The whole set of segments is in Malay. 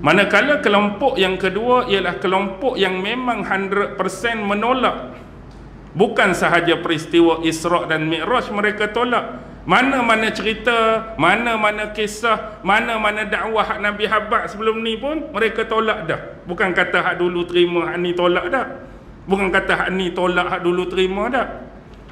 Manakala kelompok yang kedua ialah kelompok yang memang 100% menolak. Bukan sahaja peristiwa Isra' dan Mi'raj mereka tolak. Mana-mana cerita, mana-mana kisah, mana-mana dakwah hak Nabi habaq sebelum ni pun mereka tolak dah. Bukan kata hak dulu terima, hak ni tolak dah. Bukan kata hak ni tolak, hak dulu terima dah.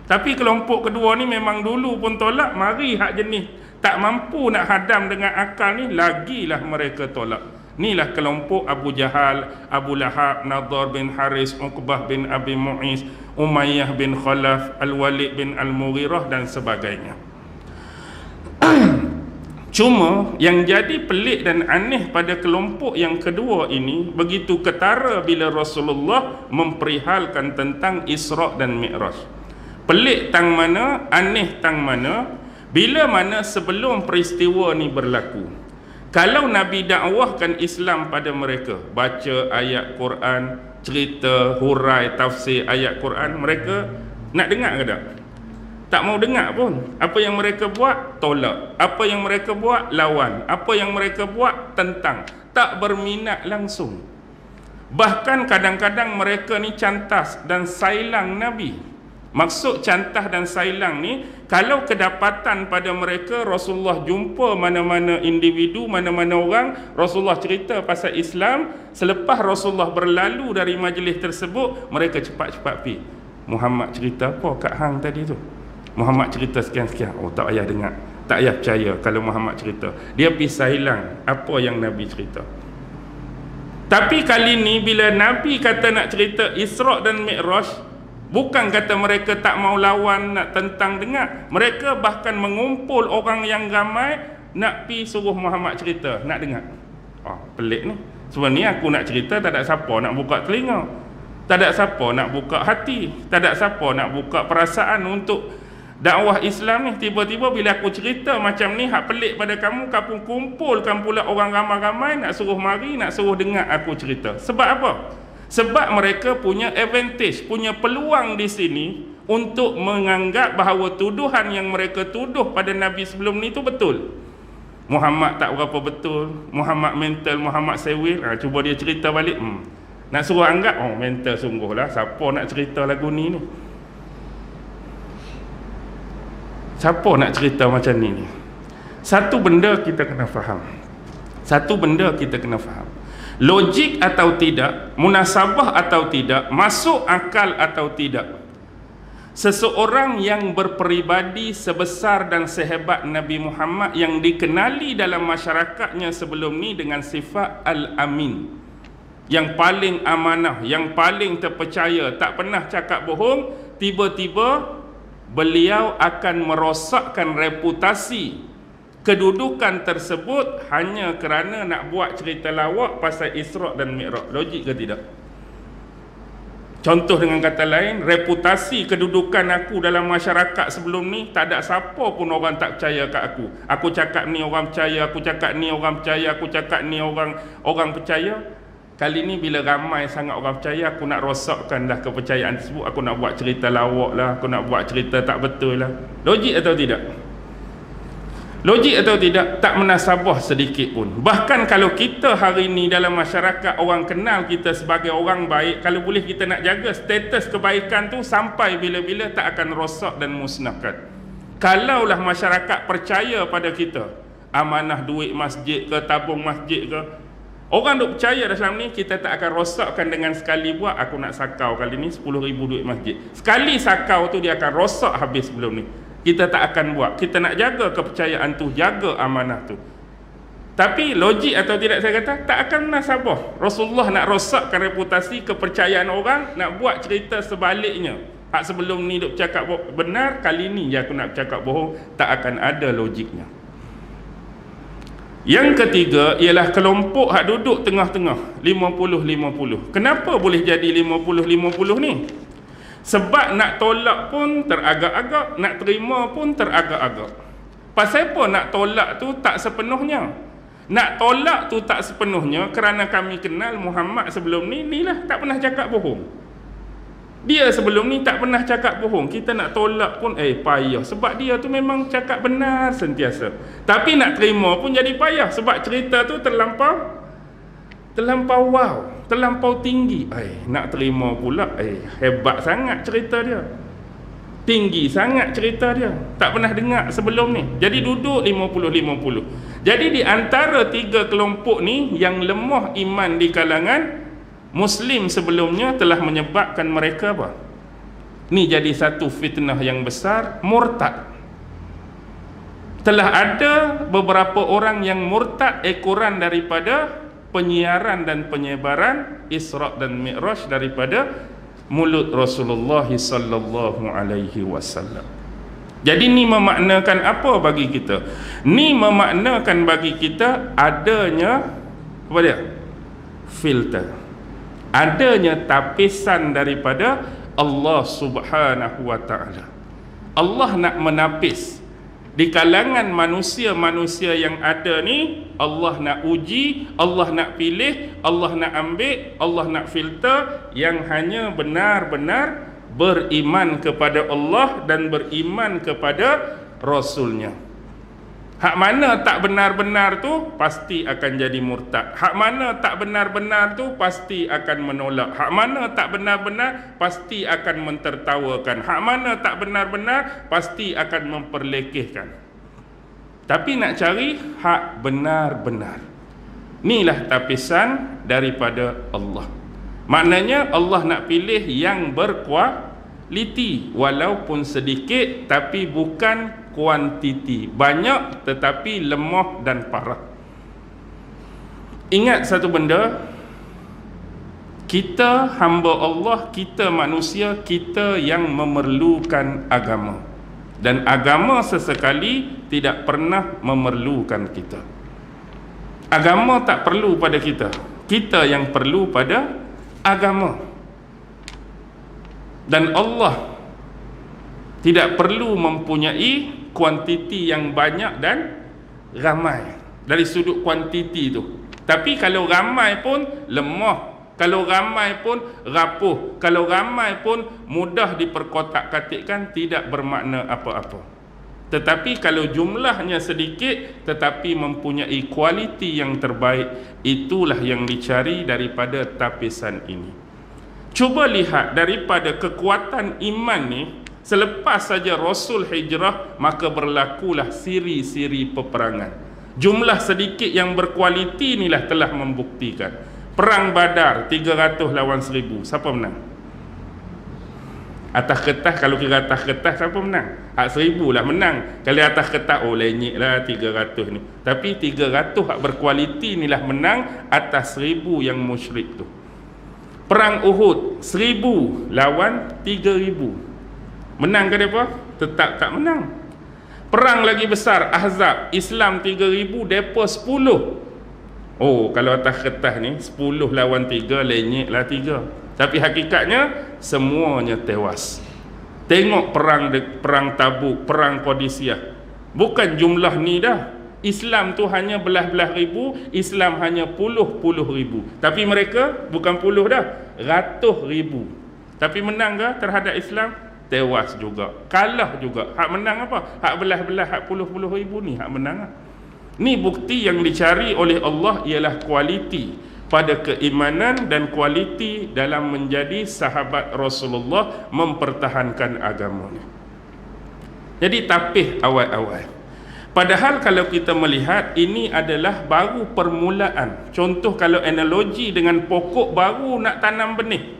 Tapi kelompok kedua ni memang dulu pun tolak, mari hak jenis tak mampu nak hadam dengan akal ni, lagilah mereka tolak. Inilah kelompok Abu Jahal, Abu Lahab, Nadhr bin Haris, Uqbah bin Abi Mu'is, Umayyah bin Khalaf, Al-Walid bin Al-Mughirah dan sebagainya. Cuma yang jadi pelik dan aneh pada kelompok yang kedua ini, begitu ketara bila Rasulullah memperihalkan tentang Isra' dan Mi'raj. Pelik tang mana, aneh tang mana, bila mana sebelum peristiwa ni berlaku, kalau Nabi dakwahkan Islam pada mereka, baca ayat Quran, cerita, hurai, tafsir ayat Quran, mereka nak dengar ke tak? Tak mau dengar pun. Apa yang mereka buat, tolak. Apa yang mereka buat, lawan. Apa yang mereka buat, tentang. Tak berminat langsung. Bahkan kadang-kadang mereka ni cantas dan sailang Nabi. Maksud cantas dan sailang ni, kalau kedapatan pada mereka, Rasulullah jumpa mana-mana individu, mana-mana orang, Rasulullah cerita pasal Islam, selepas Rasulullah berlalu dari majlis tersebut, mereka cepat-cepat pergi. Muhammad cerita apa kat hang tadi tu? Muhammad cerita sekian-sekian. Oh, tak payah dengar, tak payah percaya kalau Muhammad cerita. Dia pisah hilang apa yang Nabi cerita. Tapi kali ni bila Nabi kata nak cerita Isra' dan Mi'raj, bukan kata mereka tak mau lawan, nak tentang dengar. Mereka bahkan mengumpul orang yang ramai nak pi suruh Muhammad cerita, nak dengar. Pelik ni. Sebenarnya aku nak cerita, tak ada siapa nak buka telinga, tak ada siapa nak buka hati, tak ada siapa nak buka perasaan untuk dakwah Islam ni. Tiba-tiba bila aku cerita macam ni, hak pelik pada kamu, kamu kumpulkan pula orang ramai-ramai nak suruh mari, nak suruh dengar aku cerita. Sebab apa? Sebab mereka punya advantage, punya peluang di sini untuk menganggap bahawa tuduhan yang mereka tuduh pada Nabi sebelum ni tu betul. Muhammad tak berapa betul, Muhammad mental, Muhammad sewil. Cuba dia cerita balik, nak suruh anggap, mental sungguh lah, siapa nak cerita lagu ni ni? Siapa nak cerita macam ni? Satu benda kita kena faham. Satu benda kita kena faham. Logik atau tidak, munasabah atau tidak, masuk akal atau tidak, seseorang yang berperibadi sebesar dan sehebat Nabi Muhammad, yang dikenali dalam masyarakatnya sebelum ni dengan sifat Al-Amin, yang paling amanah, yang paling terpercaya, tak pernah cakap bohong, tiba-tiba beliau akan merosakkan reputasi kedudukan tersebut hanya kerana nak buat cerita lawak pasal Isra' dan Mi'raj. Logik ke tidak? Contoh dengan kata lain, reputasi kedudukan aku dalam masyarakat sebelum ni, tak ada siapa pun orang tak percaya kat aku. Aku cakap ni orang percaya, aku cakap ni orang percaya, aku cakap ni orang percaya. Kali ni bila ramai sangat orang percaya, aku nak rosakkan dah kepercayaan tersebut. Aku nak buat cerita lawak lah, aku nak buat cerita tak betul lah. Logik atau tidak? Logik atau tidak? Tak menasabah sedikit pun. Bahkan kalau kita hari ni dalam masyarakat, orang kenal kita sebagai orang baik, kalau boleh kita nak jaga status kebaikan tu sampai bila-bila, tak akan rosak dan musnahkan. Kalaulah masyarakat percaya pada kita, amanah duit masjid ke, tabung masjid ke, orang duk percaya dalam ni, kita tak akan rosakkan dengan sekali buat. Aku nak sakau kali ni 10,000 duit masjid. Sekali sakau tu dia akan rosak habis sebelum ni. Kita tak akan buat. Kita nak jaga kepercayaan tu, jaga amanah tu. Tapi logik atau tidak saya kata, tak akan nasabah. Rasulullah nak rosakkan reputasi kepercayaan orang, nak buat cerita sebaliknya. Hak sebelum ni duk cakap benar, kali ni je aku nak cakap bohong. Tak akan ada logiknya. Yang ketiga ialah kelompok hak duduk tengah-tengah, 50-50. Kenapa boleh jadi 50-50 ni? Sebab nak tolak pun teragak-agak, nak terima pun teragak-agak. Pasal apa nak tolak tu tak sepenuhnya? Nak tolak tu tak sepenuhnya kerana kami kenal Muhammad sebelum ni, lah tak pernah cakap bohong. Dia sebelum ni tak pernah cakap bohong. Kita nak tolak pun payah, sebab dia tu memang cakap benar sentiasa. Tapi nak terima pun jadi payah, sebab cerita tu terlampau terlampau wow, terlampau tinggi. Nak terima pula, hebat sangat cerita dia, tinggi sangat cerita dia, tak pernah dengar sebelum ni. Jadi duduk 50-50. Jadi di antara tiga kelompok ni, yang lemah iman di kalangan Muslim sebelumnya telah menyebabkan mereka apa? Ni jadi satu fitnah yang besar, murtad. Telah ada beberapa orang yang murtad ekoran daripada penyiaran dan penyebaran Isra' dan Mi'raj daripada mulut Rasulullah sallallahu alaihi wasallam. Jadi ni memaknakan apa bagi kita? Ni memaknakan bagi kita adanya apa dia? Filter. Adanya tapisan daripada Allah Subhanahu wa taala. Allah nak menapis di kalangan manusia-manusia yang ada ni. Allah nak uji, Allah nak pilih, Allah nak ambil, Allah nak filter yang hanya benar-benar beriman kepada Allah dan beriman kepada Rasulnya. Hak mana tak benar-benar tu pasti akan jadi murtad. Hak mana tak benar-benar tu pasti akan menolak. Hak mana tak benar-benar pasti akan mentertawakan. Hak mana tak benar-benar pasti akan memperlekehkan. Tapi nak cari hak benar-benar. Inilah tapisan daripada Allah. Maknanya Allah nak pilih yang berkualiti, walaupun sedikit, tapi bukan kuantiti, banyak tetapi lemah dan parah. Ingat satu benda, kita hamba Allah, kita manusia, kita yang memerlukan agama, dan agama sesekali tidak pernah memerlukan kita. Agama tak perlu pada kita, kita yang perlu pada agama. Dan Allah tidak perlu mempunyai kuantiti yang banyak dan ramai dari sudut kuantiti tu. Tapi kalau ramai pun lemah, kalau ramai pun rapuh, kalau ramai pun mudah diperkotak-katikkan, tidak bermakna apa-apa. Tetapi kalau jumlahnya sedikit tetapi mempunyai kualiti yang terbaik, itulah yang dicari daripada tapisan ini. Cuba lihat daripada kekuatan iman ni. Selepas saja Rasul hijrah, maka berlakulah siri-siri peperangan. Jumlah sedikit yang berkualiti inilah telah membuktikan. Perang Badar 300 lawan 1000, siapa menang? Atas kertas, kalau kira atas kertas siapa menang? 1000 lah menang. Kalau atas kertas, lenyek lah 300 ni. Tapi 300 hak berkualiti inilah menang atas 1000 yang musyrik tu. Perang Uhud 1000 lawan 3000. Menang ke mereka? Tetap tak menang. Perang lagi besar Ahzab, Islam 3000, mereka 10. Kalau atas kertas ni 10 lawan 3, lenyek lah 3. Tapi hakikatnya semuanya tewas. Tengok perang Tabuk, perang Qadisiyah. Bukan jumlah ni dah. Islam tu hanya belah-belah ribu, Islam hanya puluh ribu. Tapi mereka bukan puluh dah, ratus ribu. Tapi menang ke terhadap Islam? Tewas juga, kalah juga. Hak menang apa? Hak belah-belah, hak puluh ribu ni hak menang. Ni bukti yang dicari oleh Allah, ialah kualiti pada keimanan dan kualiti dalam menjadi sahabat Rasulullah, mempertahankan agamanya. Jadi tapih awal-awal. Padahal kalau kita melihat, ini adalah baru permulaan. Contoh kalau analogi dengan pokok baru nak tanam benih.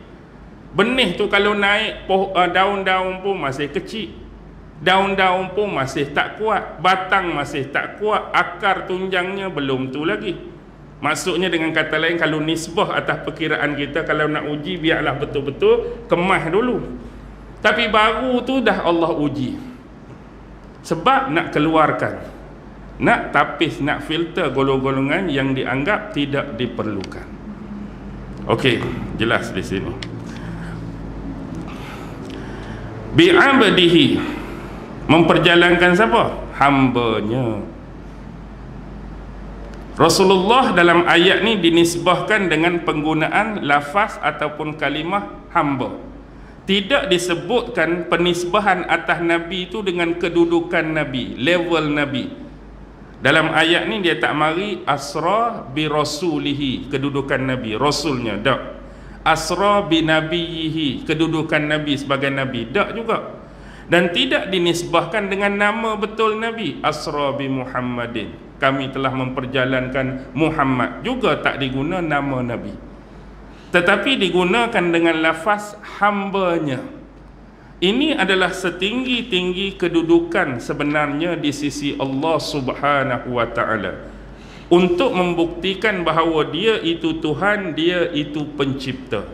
Benih tu kalau naik, daun-daun pun masih kecil, daun-daun pun masih tak kuat, batang masih tak kuat, akar tunjangnya belum tu lagi. Maksudnya dengan kata lain, kalau nisbah atas perkiraan kita, kalau nak uji, biarlah betul-betul kemas dulu. Tapi baru tu dah Allah uji, sebab nak keluarkan, nak tapis, nak filter golongan-golongan yang dianggap tidak diperlukan. Okey, jelas di sini. Bi'abdihi, memperjalankan siapa? Hambanya. Rasulullah dalam ayat ni dinisbahkan dengan penggunaan lafaz ataupun kalimah hamba. Tidak disebutkan penisbahan atas Nabi itu dengan kedudukan Nabi, level Nabi. Dalam ayat ni dia tak mari asra bi rasulihi, kedudukan nabi, rasulnya tak. Asra bi nabiyihi, kedudukan nabi sebagai nabi, tak juga. Dan tidak dinisbahkan dengan nama betul nabi. Asra bi Muhammadin, kami telah memperjalankan Muhammad, juga tak diguna nama nabi, tetapi digunakan dengan lafaz hambanya. Ini adalah setinggi-tinggi kedudukan sebenarnya di sisi Allah Subhanahu wa ta'ala, untuk membuktikan bahawa dia itu Tuhan, dia itu pencipta.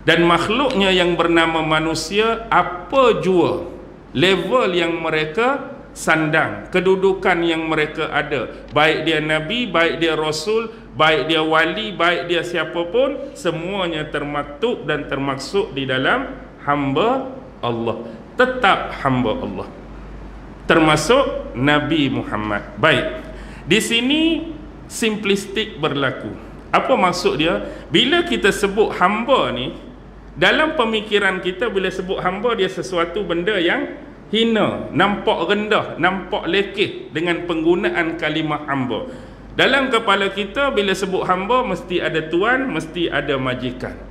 Dan makhluknya yang bernama manusia, apa jua level yang mereka sandang, kedudukan yang mereka ada, baik dia nabi, baik dia rasul, baik dia wali, baik dia siapapun, semuanya termaktub dan termaksud di dalam hamba Allah, tetap hamba Allah, termasuk Nabi Muhammad. Baik, di sini simplistik berlaku. Apa maksud dia? Bila kita sebut hamba ni, dalam pemikiran kita bila sebut hamba, dia sesuatu benda yang hina, nampak rendah, nampak lekeh dengan penggunaan kalimah hamba. Dalam kepala kita bila sebut hamba, mesti ada tuan, mesti ada majikan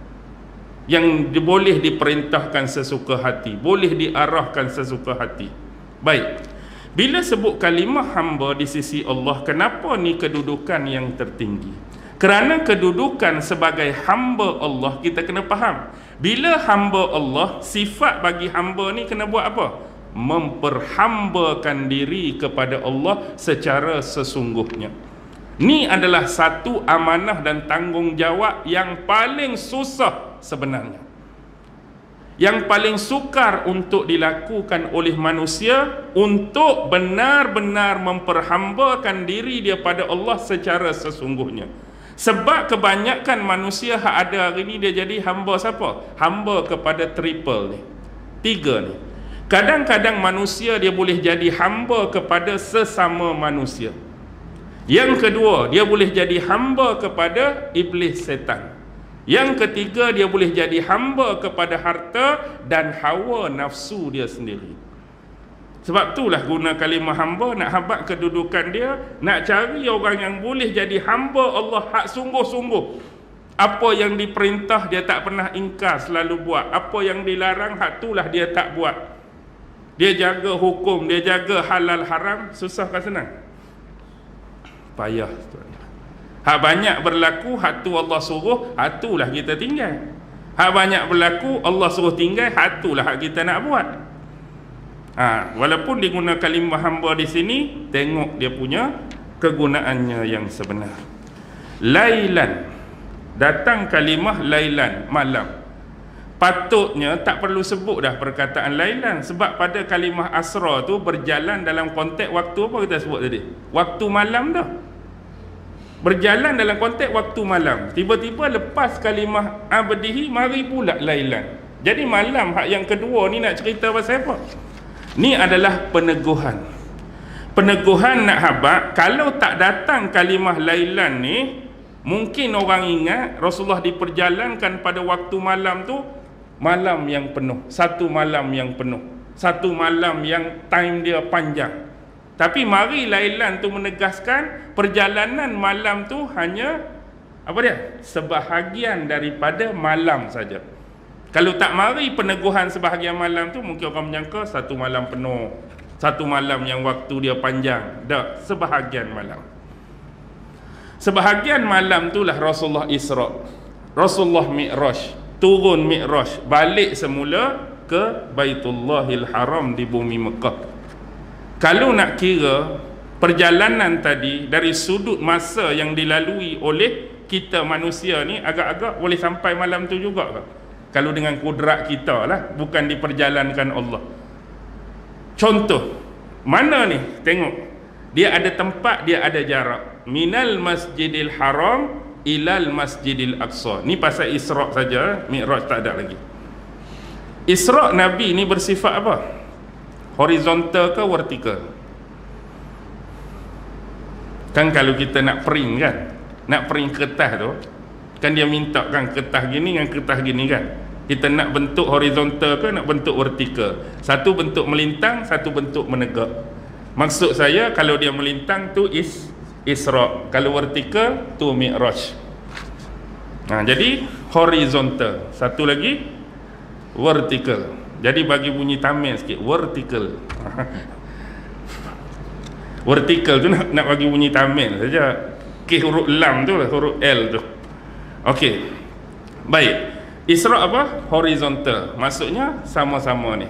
yang boleh diperintahkan sesuka hati, boleh diarahkan sesuka hati. Baik, bila sebut kalimah hamba di sisi Allah, kenapa ni kedudukan yang tertinggi? Kerana kedudukan sebagai hamba Allah, kita kena faham, bila hamba Allah, sifat bagi hamba ni kena buat apa? Memperhambakan diri kepada Allah secara sesungguhnya. Ni adalah satu amanah dan tanggungjawab yang paling susah sebenarnya, yang paling sukar untuk dilakukan oleh manusia, untuk benar-benar memperhambakan diri dia pada Allah secara sesungguhnya. Sebab kebanyakan manusia yang ada hari ni, dia jadi hamba siapa? Hamba kepada triple ni, 3 ni. Kadang-kadang manusia dia boleh jadi hamba kepada sesama manusia. Yang kedua, dia boleh jadi hamba kepada iblis setan. Yang ketiga, dia boleh jadi hamba kepada harta dan hawa nafsu dia sendiri. Sebab itulah guna kalimah hamba, nak habaq kedudukan dia, nak cari orang yang boleh jadi hamba Allah hak sungguh-sungguh. Apa yang diperintah dia tak pernah ingkar, selalu buat. Apa yang dilarang, hak itulah dia tak buat. Dia jaga hukum, dia jaga halal haram. Susah kan senang? Payah. Hak banyak berlaku, hak tu Allah suruh, hak itulah kita tinggal. Hak banyak berlaku, Allah suruh tinggal, hak itulah hak kita nak buat. Walaupun diguna kalimah hamba di sini, tengok dia punya kegunaannya yang sebenar. Lailan, datang kalimah lailan, malam. Patutnya tak perlu sebut dah perkataan lailan, sebab pada kalimah asra tu berjalan dalam konteks waktu apa kita sebut tadi? Waktu malam dah. Berjalan dalam konteks waktu malam. Tiba-tiba lepas kalimah abdihi, mari pula lailan. Jadi malam hak yang kedua ni nak cerita pasal apa? Ni adalah peneguhan. Peneguhan nak habaq, kalau tak datang kalimah lailan ni, mungkin orang ingat Rasulullah diperjalankan pada waktu malam tu, malam yang penuh, satu malam yang penuh, satu malam yang time dia panjang. Tapi mari lailan tu menegaskan perjalanan malam tu hanya apa dia? Sebahagian daripada malam saja. Kalau tak mari peneguhan sebahagian malam tu, mungkin orang menyangka satu malam penuh, satu malam yang waktu dia panjang. Tak, sebahagian malam. Sebahagian malam itulah Rasulullah Isra', Rasulullah Mi'raj, turun Mi'raj, balik semula ke Baitullahil Haram di bumi Mekah. Kalau nak kira perjalanan tadi dari sudut masa yang dilalui oleh kita manusia ni, agak-agak boleh sampai malam tu juga ke? Kalau dengan kudrat kita lah, bukan diperjalankan Allah. Contoh, mana ni? Tengok, dia ada tempat, dia ada jarak. Minal masjidil haram ilal masjidil aqsa. Ni pasal Isra' saja, Mi'raj tak ada lagi. Isra' Nabi ni bersifat apa? Horizontal ke vertikal? Kan kalau kita nak print kan, nak print kertas tu, kan dia minta kan kertas gini dengan kertas gini kan. Kita nak bentuk horizontal ke nak bentuk vertikal? Satu bentuk melintang, satu bentuk menegak. Maksud saya kalau dia melintang tu Isra, kalau vertikal tu Mi'raj. Jadi horizontal, satu lagi vertikal. Jadi bagi bunyi tamil sikit, vertikal. Vertikal tu nak bagi bunyi tamil saja. Huruf lam tu lah, huruf L tu. Okey. Baik. Isra apa? Horizontal. Maksudnya sama-sama ni.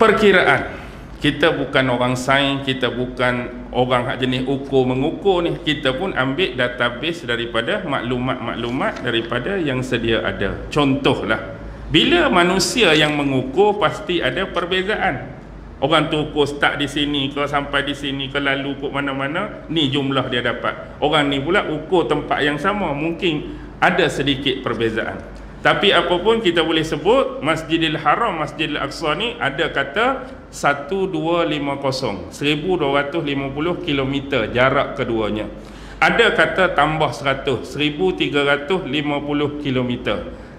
Perkiraan. Kita bukan orang sains, kita bukan orang hak jenis ukur mengukur ni. Kita pun ambil database daripada maklumat-maklumat daripada yang sedia ada. Contohlah, bila manusia yang mengukur pasti ada perbezaan. Orang tu ukur start di sini ke sampai di sini ke lalu ke mana-mana, ni jumlah dia dapat. Orang ni pula ukur tempat yang sama, mungkin ada sedikit perbezaan. Tapi apapun kita boleh sebut Masjidil Haram, Masjidil Aqsa ni ada kata 1250 km jarak keduanya. Ada kata tambah 100 1350 km.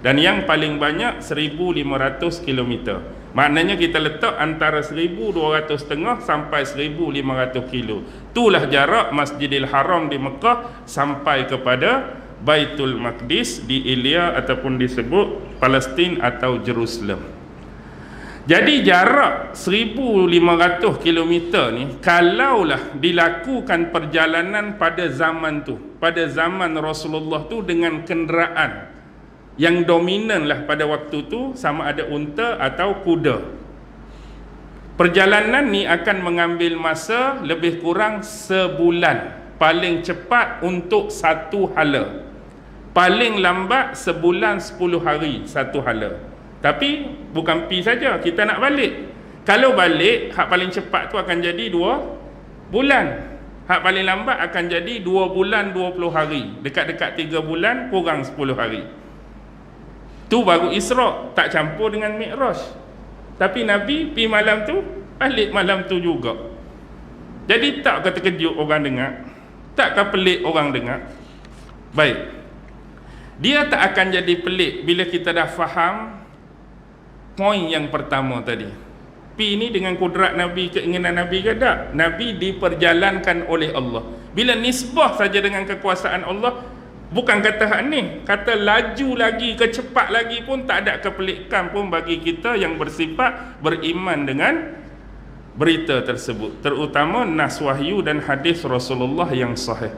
Dan yang paling banyak 1500 km. Maknanya kita letak antara 1200 sampai 1500 kilo. Itulah jarak Masjidil Haram di Mekah sampai kepada Baitul Maqdis di Ilya ataupun disebut Palestin atau Jerusalem. Jadi jarak 1500 km ni kalaulah dilakukan perjalanan pada zaman tu, pada zaman Rasulullah tu dengan kenderaan yang dominan lah pada waktu tu, sama ada unta atau kuda. Perjalanan ni akan mengambil masa lebih kurang sebulan, paling cepat untuk satu hala, paling lambat sebulan 10 hari satu hala. Tapi bukan pi saja, kita nak balik. Kalau balik, hak paling cepat tu akan jadi 2 bulan. Hak paling lambat akan jadi 2 bulan 20 hari. Dekat-dekat 3 bulan kurang 10 hari. Tu baru Isra, tak campur dengan Mi'raj. Tapi Nabi pi malam tu, balik malam tu juga. Jadi tak kata terkejut orang dengar, takkah pelik orang dengar? Baik. Dia tak akan jadi pelik bila kita dah faham poin yang pertama tadi. Pi ni dengan kudrat Nabi, keinginan Nabi ke tak? Nabi diperjalankan oleh Allah. Bila nisbah saja dengan kekuasaan Allah, bukan kata hak ni, kata laju lagi, kecepat lagi pun tak ada kepelikan pun bagi kita yang bersifat beriman dengan berita tersebut, terutama nas wahyu dan hadis Rasulullah yang sahih.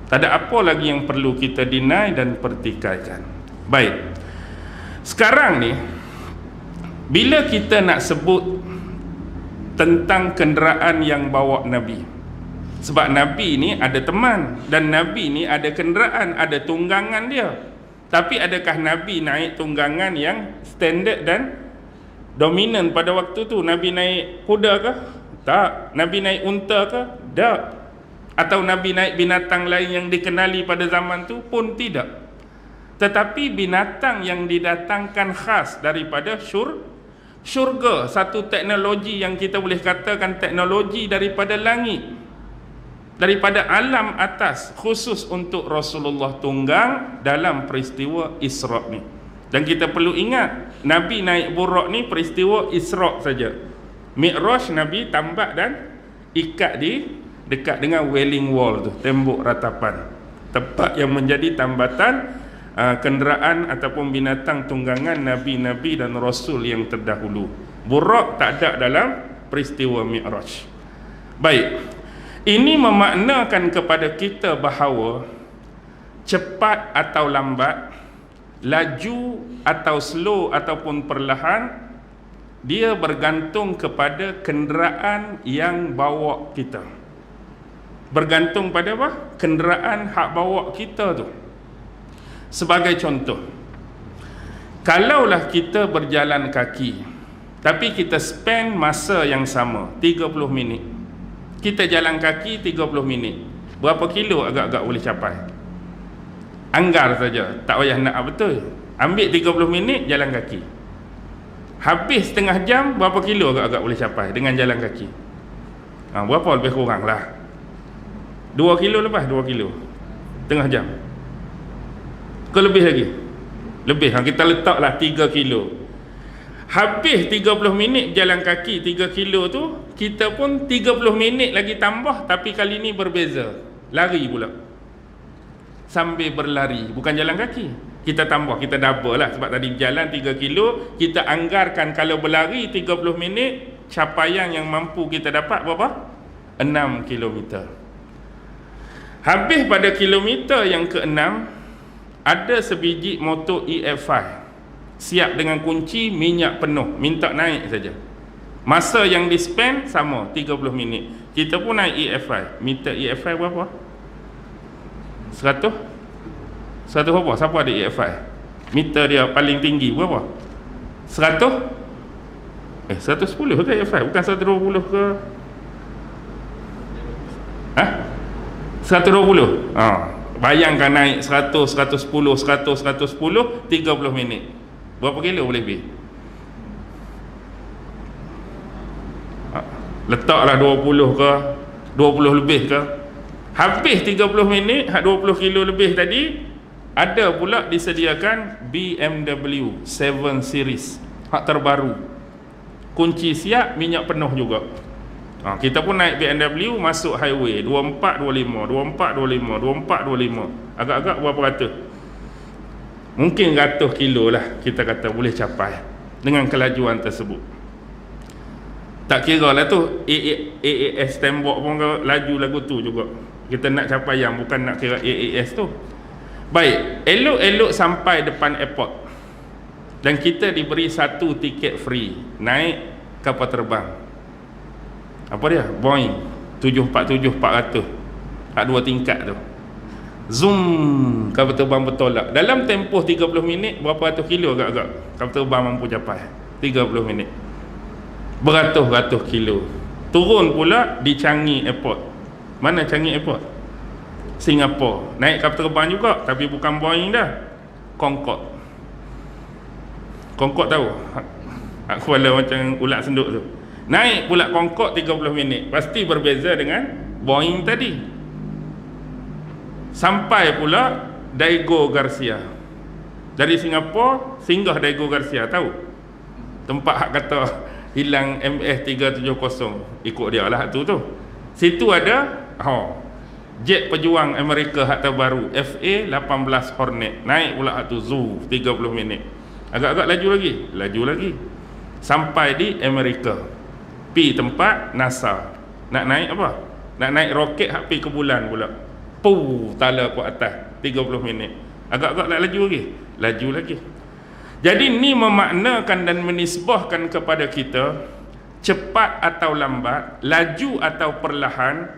Tak ada apa lagi yang perlu kita deny dan pertikaikan. Baik. Sekarang ni bila kita nak sebut tentang kenderaan yang bawa Nabi, sebab Nabi ni ada teman dan Nabi ni ada kenderaan, ada tunggangan dia. Tapi adakah Nabi naik tunggangan yang standard dan dominan pada waktu tu? Nabi naik kuda ke? Tak. Nabi naik unta ke? Tak. Atau Nabi naik binatang lain yang dikenali pada zaman tu? Pun tidak. Tetapi binatang yang didatangkan khas daripada syurga, satu teknologi yang kita boleh katakan teknologi daripada langit, daripada alam atas, khusus untuk Rasulullah tunggang dalam peristiwa Isra ni. Dan kita perlu ingat, Nabi naik burak ni peristiwa Isra saja. Mi'raj Nabi tambak dan ikat di dekat dengan Wailing Wall tu, tembok ratapan, tempat yang menjadi tambatan kenderaan ataupun binatang tunggangan Nabi-Nabi dan Rasul yang terdahulu. Burak tak ada dalam peristiwa Mi'raj. Baik. Ini memaknakan kepada kita bahawa cepat atau lambat, laju atau slow ataupun perlahan, dia bergantung kepada kenderaan yang bawa kita. Bergantung pada apa? Kenderaan hak bawa kita tu. Sebagai contoh, kalaulah kita berjalan kaki, tapi kita spend masa yang sama 30 minit. Kita jalan kaki 30 minit. Berapa kilo agak-agak boleh capai? Anggar saja, tak payah nak betul. Ambil 30 minit jalan kaki. Habis setengah jam, berapa kilo agak-agak boleh capai dengan jalan kaki? Berapa lebih kurang lah? 2 kilo lepas, 2 kilo tengah jam ke lebih lagi? Lebih, kita letaklah 3 kilo. Habis 30 minit jalan kaki 3 kilo tu, kita pun 30 minit lagi tambah, tapi kali ni berbeza. Lari pula. Sambil berlari, bukan jalan kaki. Kita tambah, kita double lah. Sebab tadi jalan 3 kilo, kita anggarkan kalau berlari 30 minit, capaian yang mampu kita dapat berapa? 6 kilometer. Habis pada kilometer yang ke-6, ada sebiji motor EF5 siap dengan kunci, minyak penuh, minta naik saja. Masa yang di spend sama 30 minit. Kita pun naik EF5. Meter EF5 berapa? 100? 100 berapa? Siapa ada EF5? Meter dia paling tinggi berapa? 100? 110 ke EF5? Bukan 120 ke? 120? Bayangkan naik 100, 110, 100, 110, 30 minit. Berapa kilo boleh pergi? Letaklah 20 ke 20 lebih ke. Habis 30 minit 20 kilo lebih tadi, ada pula disediakan BMW 7 Series hak terbaru, kunci siap, minyak penuh juga. Kita pun naik BMW, masuk highway 24, 25, 24, 25, 24, 25, agak-agak berapa ratus? Mungkin ratus kilo lah kita kata boleh capai dengan kelajuan tersebut. Tak kira lah tu AAS tembok pun laju lagu tu juga. Kita nak capai yang bukan nak kira AAS tu. Baik, elok-elok sampai depan airport dan kita diberi satu tiket free naik kapal terbang. Apa dia? Boeing 747-400 hak 2 tingkat tu. Zoom, kapal terbang bertolak. Dalam tempoh 30 minit, berapa ratus kilo agak-agak kapal terbang mampu capai? 30 minit. Beratus-ratus kilo. Turun pula di Changi Airport. Mana Changi Airport? Singapura. Naik kapal terbang juga, tapi bukan Boeing dah. Concorde. Concorde tahu? Kepala macam ulat senduk tu. Naik pula Concorde 30 minit. Pasti berbeza dengan Boeing tadi. Sampai pula Daegu Garcia. Dari Singapura singgah Daegu Garcia, tahu? Tempat hak kata hilang MS-370, ikut dia lah tu. Situ ada jet pejuang Amerika hak terbaru FA-18 Hornet. Naik pula hak tu, 30 minit. Agak-agak laju lagi. Sampai di Amerika. Pi tempat NASA. Nak naik apa? Nak naik roket hak pi ke bulan pula. Tala ke atas 30 minit. Agak-agak laju lagi. Jadi ni memaknakan dan menisbahkan kepada kita, cepat atau lambat, laju atau perlahan,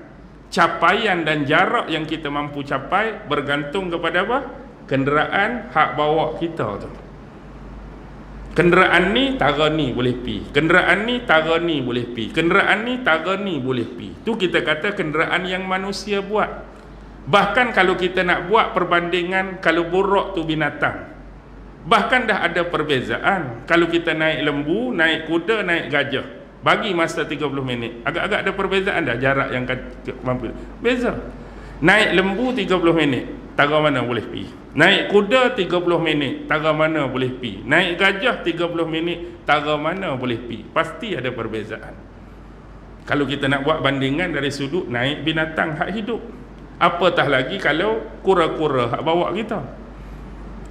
capaian dan jarak yang kita mampu capai bergantung kepada apa? Kenderaan hak bawa kita tu. Kenderaan ni tara ni boleh pi, kenderaan ni tara ni boleh pi, kenderaan ni tara ni boleh pi. Tu kita kata kenderaan yang manusia buat. Bahkan kalau kita nak buat perbandingan, kalau buruk tu binatang, bahkan dah ada perbezaan. Kalau kita naik lembu, naik kuda, naik gajah, bagi masa 30 minit, agak-agak ada perbezaan dah jarak yang mampu. Beza. Naik lembu 30 minit, tara mana boleh pi. Naik kuda 30 minit, tara mana boleh pi. Naik gajah 30 minit, tara mana boleh pi. Pasti ada perbezaan. Kalau kita nak buat bandingan dari sudut naik binatang hak hidup, apatah lagi kalau kura-kura hak bawa kita.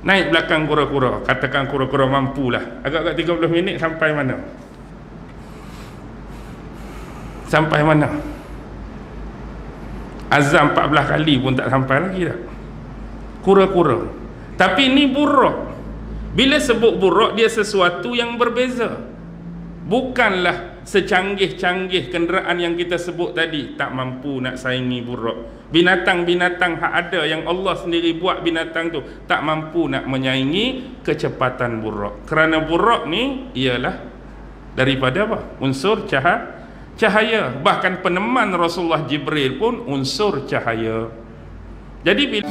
Naik belakang kura-kura, katakan kura-kura mampulah, agak-agak 30 minit sampai mana? Sampai mana? Azam 14 kali pun tak sampai lagi dah. Kura-kura. Tapi ni buruk. Bila sebut buruk, dia sesuatu yang berbeza. Bukanlah secanggih-canggih kenderaan yang kita sebut tadi, tak mampu nak saingi buruk. Binatang-binatang hak ada yang Allah sendiri buat binatang tu, tak mampu nak menyaingi kecepatan buruk. Kerana buruk ni ialah daripada apa? Unsur cahaya. Bahkan peneman Rasulullah Jibril pun unsur cahaya. Jadi bila